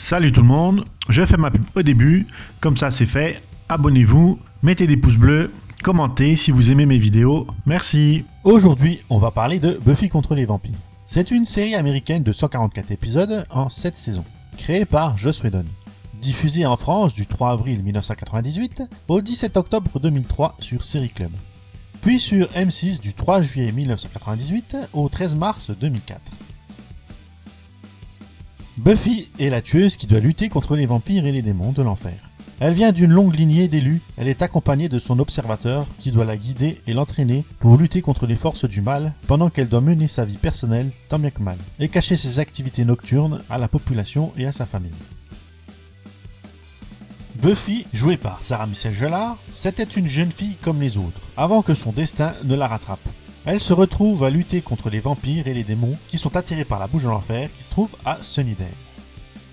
Salut tout le monde, je fais ma pub au début, comme ça c'est fait, abonnez-vous, mettez des pouces bleus, commentez si vous aimez mes vidéos, merci. Aujourd'hui, on va parler de Buffy contre les vampires. C'est une série américaine de 144 épisodes en 7 saisons, créée par Joss Whedon. Diffusée en France du 3 avril 1998 au 17 octobre 2003 sur Série Club. Puis sur M6 du 3 juillet 1998 au 13 mars 2004. Buffy est la tueuse qui doit lutter contre les vampires et les démons de l'enfer. Elle vient d'une longue lignée d'élus, elle est accompagnée de son observateur qui doit la guider et l'entraîner pour lutter contre les forces du mal pendant qu'elle doit mener sa vie personnelle tant bien que mal et cacher ses activités nocturnes à la population et à sa famille. Buffy, jouée par Sarah Michelle Gellar, c'était une jeune fille comme les autres, avant que son destin ne la rattrape. Elle se retrouve à lutter contre les vampires et les démons qui sont attirés par la bouche de l'enfer qui se trouve à Sunnydale.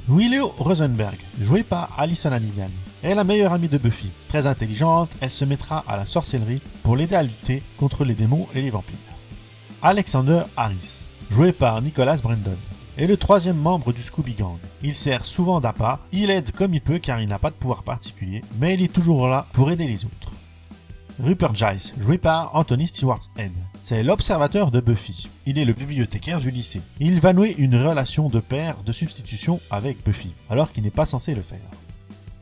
Willow Rosenberg, jouée par Alyson Hannigan, est la meilleure amie de Buffy. Très intelligente, elle se mettra à la sorcellerie pour l'aider à lutter contre les démons et les vampires. Alexander Harris, joué par Nicholas Brendon, est le troisième membre du Scooby Gang. Il sert souvent d'appât, il aide comme il peut car il n'a pas de pouvoir particulier, mais il est toujours là pour aider les autres. Rupert Giles, joué par Anthony Stewart Head, c'est l'observateur de Buffy. Il est le bibliothécaire du lycée. Il va nouer une relation de père de substitution avec Buffy, alors qu'il n'est pas censé le faire.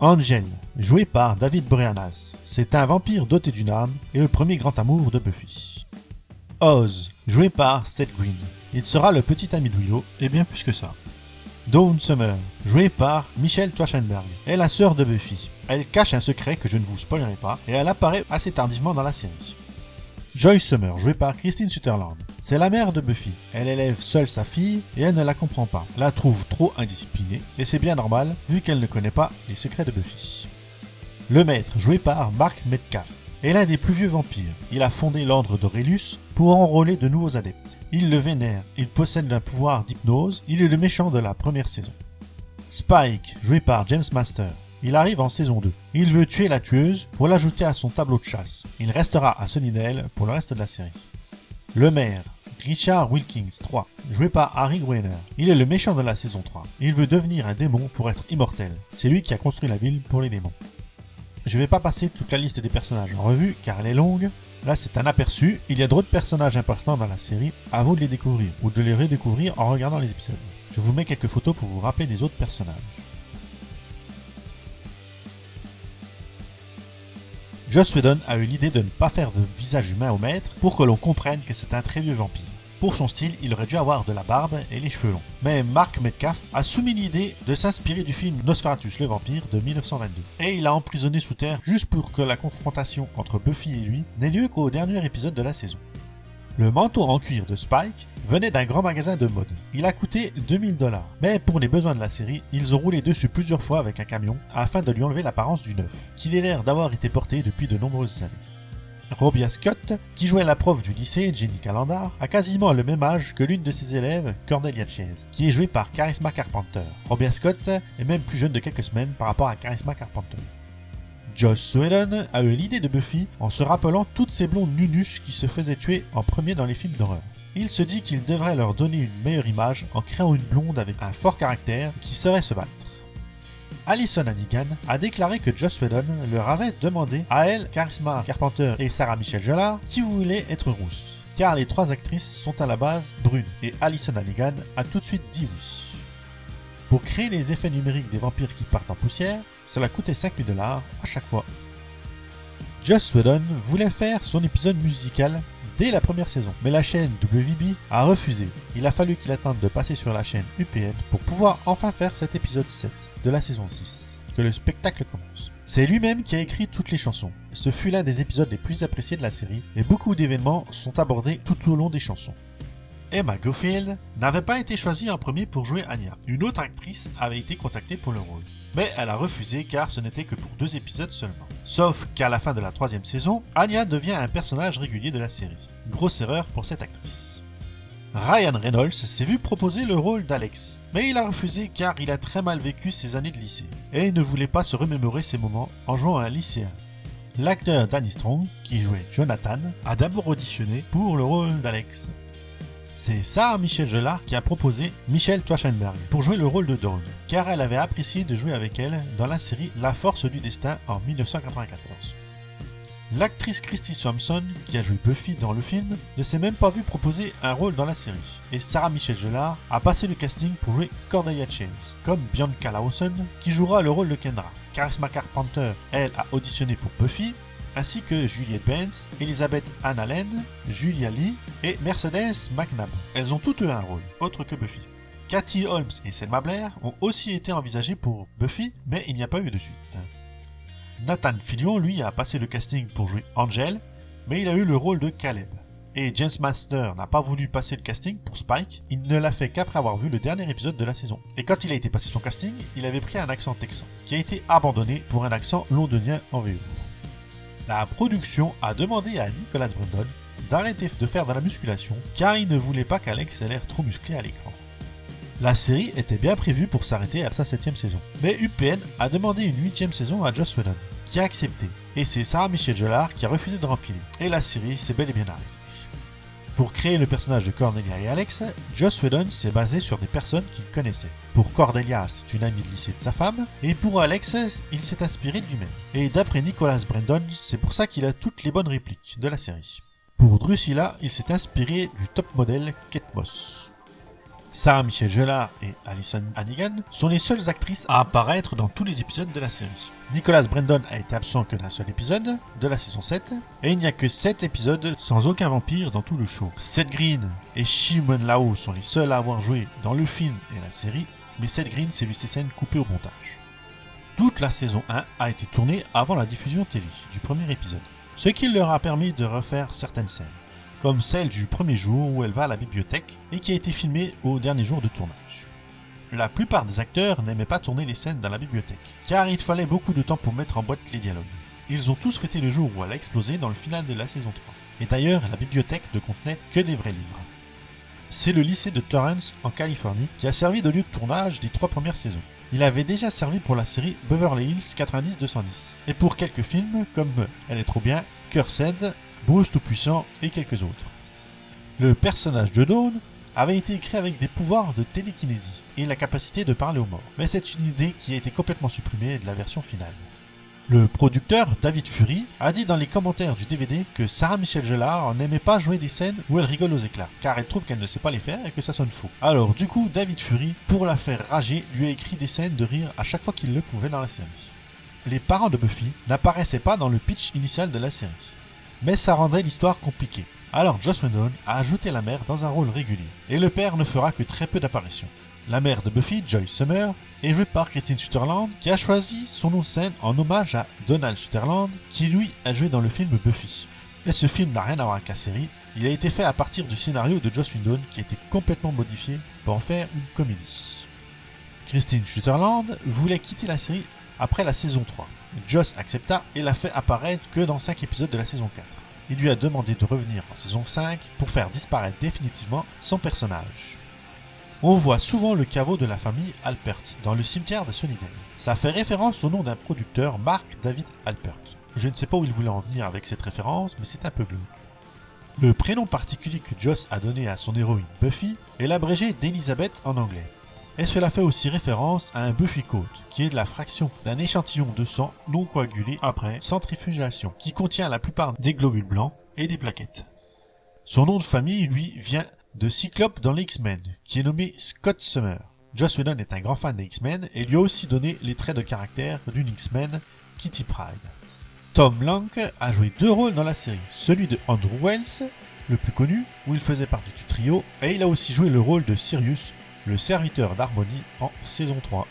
Angel, joué par David Boreanaz, c'est un vampire doté d'une âme et le premier grand amour de Buffy. Oz, joué par Seth Green, il sera le petit ami de Willow, et bien plus que ça. Dawn Summer, jouée par Michelle Trachtenberg, est la sœur de Buffy. Elle cache un secret que je ne vous spoilerai pas, et elle apparaît assez tardivement dans la série. Joyce Summer, jouée par Christine Sutherland, c'est la mère de Buffy. Elle élève seule sa fille, et elle ne la comprend pas, la trouve trop indisciplinée, et c'est bien normal, vu qu'elle ne connaît pas les secrets de Buffy. Le maître, joué par Mark Metcalf, est l'un des plus vieux vampires. Il a fondé l'ordre d'Aurelius pour enrôler de nouveaux adeptes. Il le vénère, il possède un pouvoir d'hypnose, il est le méchant de la première saison. Spike, joué par James Master, il arrive en saison 2. Il veut tuer la tueuse pour l'ajouter à son tableau de chasse. Il restera à Sunnydale pour le reste de la série. Le maire, Richard Wilkins III, joué par Harry Gruener. Il est le méchant de la saison 3. Il veut devenir un démon pour être immortel. C'est lui qui a construit la ville pour les démons. Je vais pas passer toute la liste des personnages en revue car elle est longue. Là c'est un aperçu, il y a d'autres personnages importants dans la série, à vous de les découvrir ou de les redécouvrir en regardant les épisodes. Je vous mets quelques photos pour vous rappeler des autres personnages. Joss Whedon a eu l'idée de ne pas faire de visage humain au maître pour que l'on comprenne que c'est un très vieux vampire. Pour son style, il aurait dû avoir de la barbe et les cheveux longs. Mais Mark Metcalf a soumis l'idée de s'inspirer du film Nosferatus le vampire de 1922. Et il l'a emprisonné sous terre juste pour que la confrontation entre Buffy et lui n'ait lieu qu'au dernier épisode de la saison. Le manteau en cuir de Spike venait d'un grand magasin de mode. Il a coûté 2000$. Mais pour les besoins de la série, ils ont roulé dessus plusieurs fois avec un camion afin de lui enlever l'apparence du neuf, qu'il ait l'air d'avoir été porté depuis de nombreuses années. Robbia Scott, qui jouait la prof du lycée, Jenny Calendar, a quasiment le même âge que l'une de ses élèves, Cordelia Chase, qui est jouée par Charisma Carpenter. Robbia Scott est même plus jeune de quelques semaines par rapport à Charisma Carpenter. Joss Whedon a eu l'idée de Buffy en se rappelant toutes ces blondes nunuches qui se faisaient tuer en premier dans les films d'horreur. Il se dit qu'il devrait leur donner une meilleure image en créant une blonde avec un fort caractère qui saurait se battre. Alyson Hannigan a déclaré que Joss Whedon leur avait demandé à elle, Charisma Carpenter et Sarah Michelle Gellar qui voulaient être rousses, car les trois actrices sont à la base brunes, et Alyson Hannigan a tout de suite dit oui. Pour créer les effets numériques des vampires qui partent en poussière, cela coûtait 5000$ à chaque fois. Joss Whedon voulait faire son épisode musical dès la première saison, mais la chaîne WB a refusé. Il a fallu qu'il attende de passer sur la chaîne UPN pour pouvoir enfin faire cet épisode 7 de la saison 6, que le spectacle commence. C'est lui-même qui a écrit toutes les chansons. Ce fut l'un des épisodes les plus appréciés de la série, et beaucoup d'événements sont abordés tout au long des chansons. Emma Gofield n'avait pas été choisie en premier pour jouer Anya. Une autre actrice avait été contactée pour le rôle, mais elle a refusé car ce n'était que pour 2 épisodes seulement. Sauf qu'à la fin de la 3e saison, Anya devient un personnage régulier de la série. Grosse erreur pour cette actrice. Ryan Reynolds s'est vu proposer le rôle d'Alex, mais il a refusé car il a très mal vécu ses années de lycée, et ne voulait pas se remémorer ces moments en jouant à un lycéen. L'acteur Danny Strong, qui jouait Jonathan, a d'abord auditionné pour le rôle d'Alex. C'est Sarah Michelle Gellar qui a proposé Michelle Trachtenberg pour jouer le rôle de Dawn, car elle avait apprécié de jouer avec elle dans la série La Force du Destin en 1994. L'actrice Christy Swanson, qui a joué Buffy dans le film, ne s'est même pas vue proposer un rôle dans la série, et Sarah Michelle Gellar a passé le casting pour jouer Cordelia Chase, comme Bianca Lawson, qui jouera le rôle de Kendra. Charisma Carpenter, elle, a auditionné pour Buffy, ainsi que Juliette Benz, Elizabeth Ann Allen, Julia Lee et Mercedes McNabb. Elles ont toutes eu un rôle, autre que Buffy. Katie Holmes et Selma Blair ont aussi été envisagées pour Buffy, mais il n'y a pas eu de suite. Nathan Fillion, lui, a passé le casting pour jouer Angel, mais il a eu le rôle de Caleb. Et James Master n'a pas voulu passer le casting pour Spike, il ne l'a fait qu'après avoir vu le dernier épisode de la saison. Et quand il a été passé son casting, il avait pris un accent texan, qui a été abandonné pour un accent londonien en VO. La production a demandé à Nicholas Brendon d'arrêter de faire de la musculation, car il ne voulait pas qu'Alex ait l'air trop musclé à l'écran. La série était bien prévue pour s'arrêter à sa 7ème saison, mais UPN a demandé une 8ème saison à Joss Whedon, qui a accepté, et c'est Sarah Michelle Gellar qui a refusé de remplir, et la série s'est bel et bien arrêtée. Pour créer le personnage de Cordelia et Alex, Joss Whedon s'est basé sur des personnes qu'il connaissait. Pour Cordelia, c'est une amie de lycée de sa femme, et pour Alex, il s'est inspiré de lui-même. Et d'après Nicholas Brendon, c'est pour ça qu'il a toutes les bonnes répliques de la série. Pour Drusilla, il s'est inspiré du top modèle Kate Moss. Sarah Michelle Gellar et Alyson Hannigan sont les seules actrices à apparaître dans tous les épisodes de la série. Nicholas Brendon a été absent que d'un seul épisode, de la saison 7, et il n'y a que 7 épisodes sans aucun vampire dans tout le show. Seth Green et Shimon Lao sont les seuls à avoir joué dans le film et la série, mais Seth Green s'est vu ses scènes coupées au montage. Toute la saison 1 a été tournée avant la diffusion télé du premier épisode, ce qui leur a permis de refaire certaines scènes, comme celle du premier jour où elle va à la bibliothèque et qui a été filmée au dernier jour de tournage. La plupart des acteurs n'aimaient pas tourner les scènes dans la bibliothèque, car il fallait beaucoup de temps pour mettre en boîte les dialogues. Ils ont tous fêté le jour où elle a explosé dans le final de la saison 3. Et d'ailleurs, la bibliothèque ne contenait que des vrais livres. C'est le lycée de Torrance, en Californie, qui a servi de lieu de tournage des 3 premières saisons. Il avait déjà servi pour la série Beverly Hills 90-210, et pour quelques films comme Elle est trop bien, Cursed, Bruce Tout-Puissant et quelques autres. Le personnage de Dawn avait été écrit avec des pouvoirs de télékinésie et la capacité de parler aux morts, mais c'est une idée qui a été complètement supprimée de la version finale. Le producteur David Fury a dit dans les commentaires du DVD que Sarah Michelle Gellar n'aimait pas jouer des scènes où elle rigole aux éclats, car elle trouve qu'elle ne sait pas les faire et que ça sonne faux. Alors du coup, David Fury, pour la faire rager, lui a écrit des scènes de rire à chaque fois qu'il le pouvait dans la série. Les parents de Buffy n'apparaissaient pas dans le pitch initial de la série, mais ça rendait l'histoire compliquée. Alors Joss Whedon a ajouté la mère dans un rôle régulier, et le père ne fera que très peu d'apparitions. La mère de Buffy, Joyce Summer, est jouée par Kristen Sutherland, qui a choisi son nom de scène en hommage à Donald Sutherland, qui lui a joué dans le film Buffy. Et ce film n'a rien à voir avec la série, il a été fait à partir du scénario de Joss Whedon qui a été complètement modifié pour en faire une comédie. Kristen Sutherland voulait quitter la série après la saison 3. Joss accepta et l'a fait apparaître que dans 5 épisodes de la saison 4. Il lui a demandé de revenir en saison 5 pour faire disparaître définitivement son personnage. On voit souvent le caveau de la famille Alpert dans le cimetière de Sunnydale. Ça fait référence au nom d'un producteur, Mark David Alpert. Je ne sais pas où il voulait en venir avec cette référence, mais c'est un peu glauque. Le prénom particulier que Joss a donné à son héroïne Buffy est l'abrégé d'Elizabeth en anglais. Et cela fait aussi référence à un Buffy Coat, qui est de la fraction d'un échantillon de sang non coagulé après centrifugation, qui contient la plupart des globules blancs et des plaquettes. Son nom de famille, lui, vient de Cyclope dans les X-Men, qui est nommé Scott Summer. Joss Whedon est un grand fan des X-Men et lui a aussi donné les traits de caractère d'une X-Men, Kitty Pryde. Tom Lank a joué 2 rôles dans la série, celui de Andrew Wells, le plus connu, où il faisait partie du trio, et il a aussi joué le rôle de Sirius, le serviteur d'Harmony en saison 3.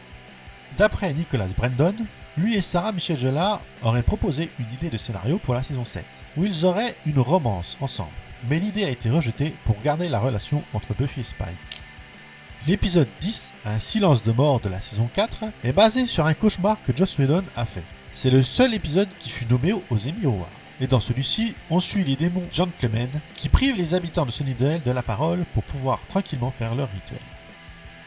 D'après Nicholas Brendon, lui et Sarah Michelle Gellar auraient proposé une idée de scénario pour la saison 7, où ils auraient une romance ensemble, mais l'idée a été rejetée pour garder la relation entre Buffy et Spike. L'épisode 10, Un silence de mort de la saison 4, est basé sur un cauchemar que Joss Whedon a fait. C'est le seul épisode qui fut nommé aux Emmy Awards. Et dans celui-ci, on suit les démons Gentlemen qui privent les habitants de Sunnydale de la parole pour pouvoir tranquillement faire leur rituel.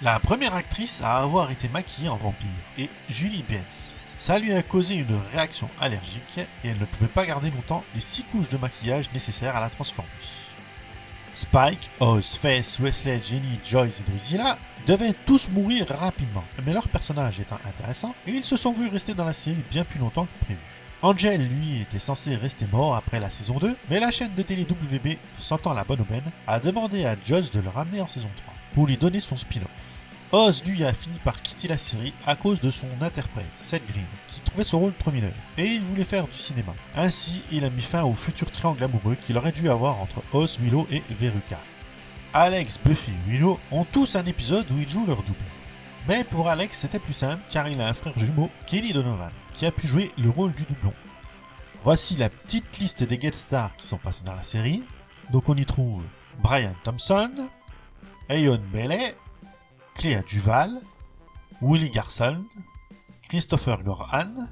La première actrice à avoir été maquillée en vampire est Julie Benz. Ça lui a causé une réaction allergique et elle ne pouvait pas garder longtemps les 6 couches de maquillage nécessaires à la transformer. Spike, Oz, Faith, Wesley, Jenny, Joyce et Drusilla devaient tous mourir rapidement, mais leur personnage étant intéressant, ils se sont vus rester dans la série bien plus longtemps que prévu. Angel, lui, était censé rester mort après la saison 2, mais la chaîne de télé WB, sentant la bonne aubaine, a demandé à Joss de le ramener en saison 3, pour lui donner son spin-off. Oz, lui, a fini par quitter la série à cause de son interprète, Seth Green, qui trouvait son rôle trop mineur, et il voulait faire du cinéma. Ainsi, il a mis fin au futur triangle amoureux qu'il aurait dû avoir entre Oz, Willow et Veruca. Alex, Buffy et Willow ont tous un épisode où ils jouent leur double. Mais pour Alex, c'était plus simple car il a un frère jumeau, Kenny Donovan, qui a pu jouer le rôle du doublon. Voici la petite liste des guest stars qui sont passés dans la série. Donc on y trouve Brian Thompson, Ayon Bailey, Clea Duval, Willie Garson, Christopher Goran,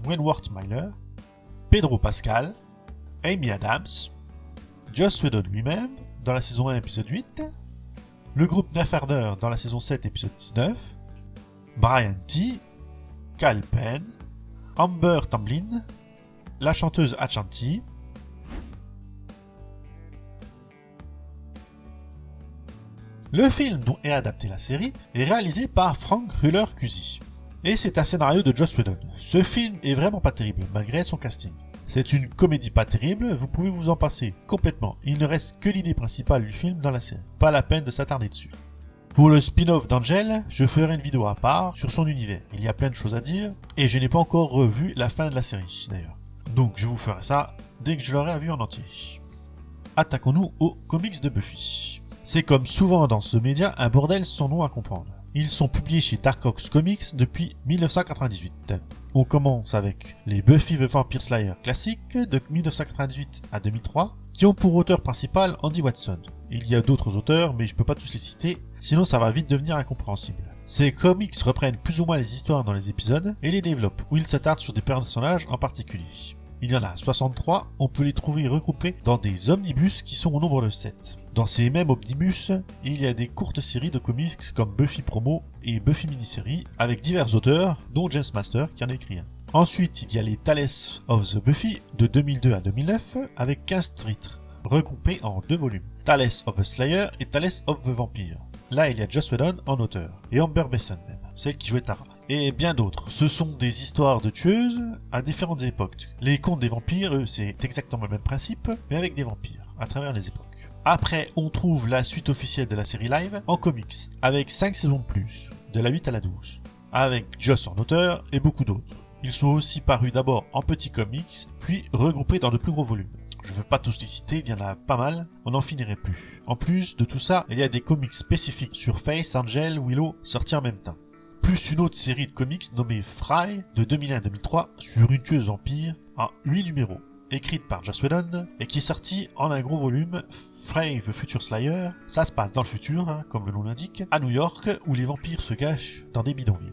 Wentworth Miller, Pedro Pascal, Amy Adams, Joss Whedon lui-même dans la saison 1 épisode 8, le groupe Nefferder dans la saison 7 épisode 19, Brian T, Kyle Penn, Amber Tamblyn, la chanteuse Ashanti, le film dont est adaptée la série est réalisé par Frank Ruller-Cusey. Et c'est un scénario de Joss Whedon. Ce film est vraiment pas terrible, malgré son casting. C'est une comédie pas terrible, vous pouvez vous en passer complètement. Il ne reste que l'idée principale du film dans la série. Pas la peine de s'attarder dessus. Pour le spin-off d'Angel, je ferai une vidéo à part sur son univers. Il y a plein de choses à dire, et je n'ai pas encore revu la fin de la série, d'ailleurs. Donc je vous ferai ça dès que je l'aurai vu en entier. Attaquons-nous aux comics de Buffy. C'est comme souvent dans ce média un bordel sans nom à comprendre. Ils sont publiés chez Dark Horse Comics depuis 1998. On commence avec les Buffy the Vampire Slayer classiques de 1998 à 2003, qui ont pour auteur principal Andy Watson. Il y a d'autres auteurs, mais je peux pas tous les citer, sinon ça va vite devenir incompréhensible. Ces comics reprennent plus ou moins les histoires dans les épisodes et les développent, où ils s'attardent sur des personnages en particulier. Il y en a 63, on peut les trouver regroupés dans des omnibus qui sont au nombre de 7. Dans ces mêmes omnibus, il y a des courtes séries de comics comme Buffy Promo et Buffy Mini-série avec divers auteurs, dont James Master qui en a écrit un. Ensuite, il y a les Tales of the Buffy de 2002 à 2009 avec 15 titres, regroupés en 2 volumes. Tales of the Slayer et Tales of the Vampire. Là, il y a Joss Whedon en auteur, et Amber Besson même, celle qui jouait Tara. Et bien d'autres. Ce sont des histoires de tueuses à différentes époques. Les contes des vampires, eux, c'est exactement le même principe, mais avec des vampires, à travers les époques. Après, on trouve la suite officielle de la série live en comics, avec 5 saisons de plus, de la 8 à la 12, avec Joss en auteur et beaucoup d'autres. Ils sont aussi parus d'abord en petits comics, puis regroupés dans de plus gros volumes. Je veux pas tous les citer, il y en a pas mal, on n'en finirait plus. En plus de tout ça, il y a des comics spécifiques sur Faith, Angel, Willow, sortis en même temps. Plus une autre série de comics nommée Fry de 2001-2003 sur une tueuse vampire en 8 numéros, écrite par Joss Whedon et qui est sortie en un gros volume, Fry the Future Slayer. Ça se passe dans le futur, comme le nom l'indique, à New York où les vampires se cachent dans des bidonvilles.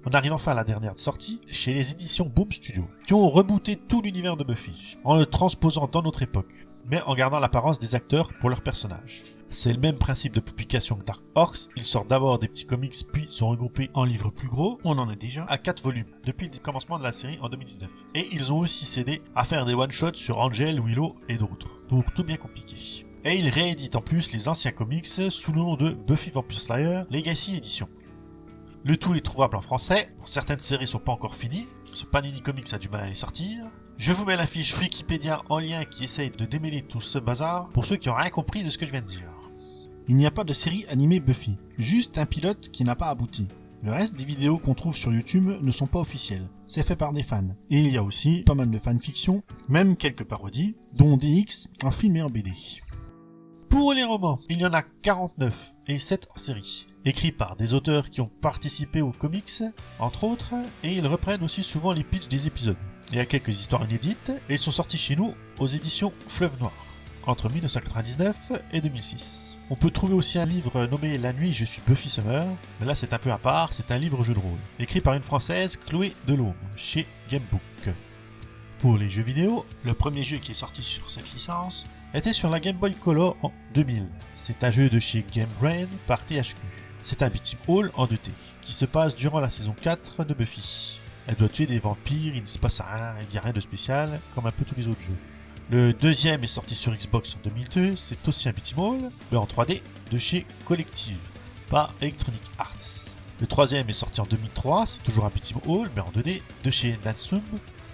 On arrive enfin à la dernière sortie chez les éditions Boom Studio, qui ont rebooté tout l'univers de Buffy, en le transposant dans notre époque, mais en gardant l'apparence des acteurs pour leurs personnages. C'est le même principe de publication que Dark Horse, ils sortent d'abord des petits comics puis sont regroupés en livres plus gros, on en est déjà à 4 volumes, depuis le commencement de la série en 2019. Et ils ont aussi cédé à faire des one-shots sur Angel, Willow et d'autres, pour tout bien compliquer. Et ils rééditent en plus les anciens comics sous le nom de Buffy Vampire Slayer Legacy Edition. Le tout est trouvable en français, certaines séries sont pas encore finies, ce Panini Comics a du mal à les sortir. Je vous mets la fiche Wikipédia en lien qui essaye de démêler tout ce bazar pour ceux qui ont rien compris de ce que je viens de dire. Il n'y a pas de série animée Buffy, juste un pilote qui n'a pas abouti. Le reste des vidéos qu'on trouve sur YouTube ne sont pas officielles, c'est fait par des fans. Et il y a aussi pas mal de fanfiction, même quelques parodies, dont DX en film et en BD. Pour les romans, il y en a 49 et 7 en série, écrits par des auteurs qui ont participé aux comics, entre autres, et ils reprennent aussi souvent les pitchs des épisodes. Il y a quelques histoires inédites, et ils sont sortis chez nous aux éditions Fleuve Noir, entre 1999 et 2006. On peut trouver aussi un livre nommé La nuit je suis Buffy Summer, mais là c'est un peu à part, c'est un livre jeu de rôle, écrit par une française, Chloé Delhomme, chez Gamebook. Pour les jeux vidéo, le premier jeu qui est sorti sur cette licence était sur la Game Boy Color en 2000. C'est un jeu de chez Game Brain par THQ. C'est un beat'em all en 2D, qui se passe durant la saison 4 de Buffy. Elle doit tuer des vampires, il ne se passe rien, il n'y a rien de spécial, comme un peu tous les autres jeux. Le deuxième est sorti sur Xbox en 2002, c'est aussi un beat'em all, mais en 3D de chez Collective, par Electronic Arts. Le troisième est sorti en 2003, c'est toujours un beat'em all, mais en 2D de chez Natsum,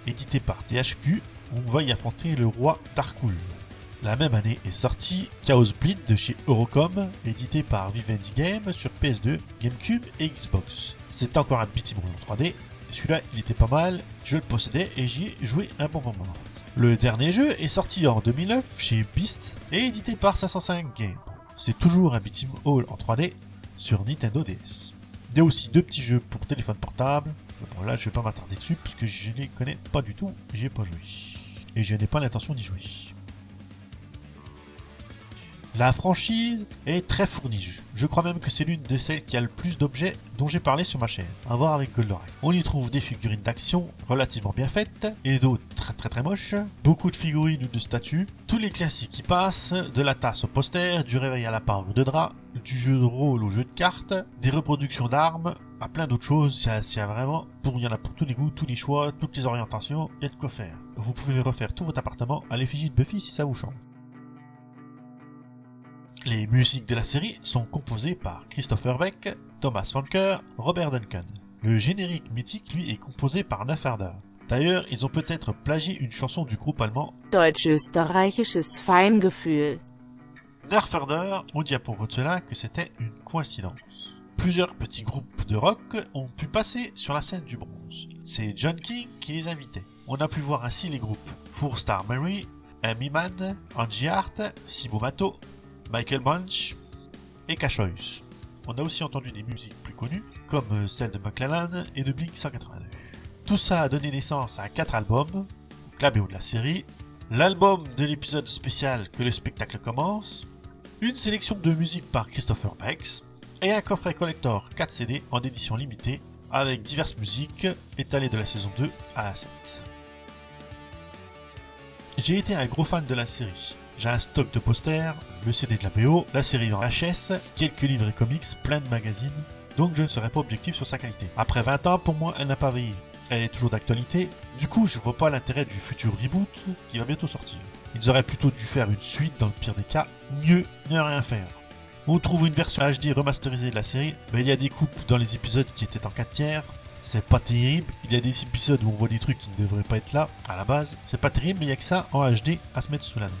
édité par THQ, où on va y affronter le roi Darkul. La même année est sorti Chaos Bleed de chez Eurocom, édité par Vivendi Games sur PS2, GameCube et Xbox. C'est encore un beat'em all en 3D, celui-là il était pas mal, je le possédais et j'y ai joué un bon moment. Le dernier jeu est sorti en 2009 chez Beast et édité par 505 Games. C'est toujours un beat'em all en 3D sur Nintendo DS. Il y a aussi 2 petits jeux pour téléphone portable. Bon là je vais pas m'attarder dessus puisque je ne les connais pas du tout, j'y ai pas joué. Et je n'ai pas l'intention d'y jouer. La franchise est très fournie. Je crois même que c'est l'une de celles qui a le plus d'objets dont j'ai parlé sur ma chaîne. À voir avec Goldorak. On y trouve des figurines d'action relativement bien faites et d'autres très moches. Beaucoup de figurines ou de statues. Tous les classiques qui passent, de la tasse au poster, du réveil à la parure de drap, du jeu de rôle au jeu de cartes, des reproductions d'armes, à plein d'autres choses. Il y en a pour tous les goûts, tous les choix, toutes les orientations, il y a de quoi faire. Vous pouvez refaire tout votre appartement à l'effigie de Buffy si ça vous chante. Les musiques de la série sont composées par Christopher Beck, Thomas Funker, Robert Duncan. Le générique mythique, lui, est composé par Nerferder. D'ailleurs, ils ont peut-être plagié une chanson du groupe allemand Deutsch-österreichisches Feingefühl. Nerferder, on dit à propos de cela que c'était une coïncidence. Plusieurs petits groupes de rock ont pu passer sur la scène du bronze. C'est John King qui les invitait. On a pu voir ainsi les groupes Four Star Mary, Amy Mann, Angie Hart, Cibo Matto, Michael Branch et Cashoys. On a aussi entendu des musiques plus connues, comme celle de McClellan et de Blink 182. Tout ça a donné naissance à 4 albums, la BO de la série, l'album de l'épisode spécial Que le spectacle commence, une sélection de musique par Christopher Beck, et un coffret collector 4 CD en édition limitée, avec diverses musiques étalées de la saison 2 à la 7. J'ai été un gros fan de la série. J'ai un stock de posters, le CD de la BO, la série en VHS, quelques livres et comics, plein de magazines, donc je ne serai pas objectif sur sa qualité. Après 20 ans, pour moi, elle n'a pas vieilli. Elle est toujours d'actualité, du coup je vois pas l'intérêt du futur reboot qui va bientôt sortir. Ils auraient plutôt dû faire une suite dans le pire des cas, mieux ne rien faire. On trouve une version HD remasterisée de la série, mais il y a des coupes dans les épisodes qui étaient en 4/3, c'est pas terrible, il y a des épisodes où on voit des trucs qui ne devraient pas être là, à la base, c'est pas terrible mais il y a que ça en HD à se mettre sous la dent.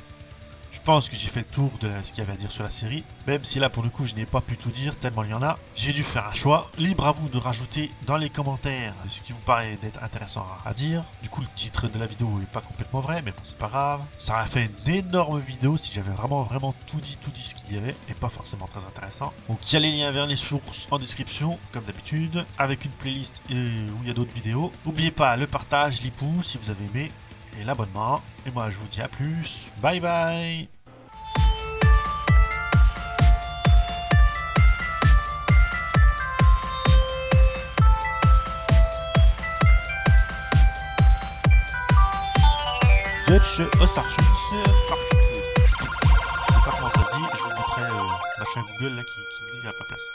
Je pense que j'ai fait le tour de ce qu'il y avait à dire sur la série, même si là pour le coup je n'ai pas pu tout dire tellement il y en a. J'ai dû faire un choix, libre à vous de rajouter dans les commentaires ce qui vous paraît d'être intéressant à dire. Du coup le titre de la vidéo est pas complètement vrai, mais bon c'est pas grave. Ça aurait fait une énorme vidéo si j'avais vraiment tout dit ce qu'il y avait, et pas forcément très intéressant. Donc il y a les liens vers les sources en description, comme d'habitude, avec une playlist où il y a d'autres vidéos. N'oubliez pas le partage, les pouces si vous avez aimé, et l'abonnement. Et moi je vous dis à plus, bye bye. Dutch Ostarschuss, je sais pas comment ça se dit, je vous mettrai machin Google là qui me dit à la place.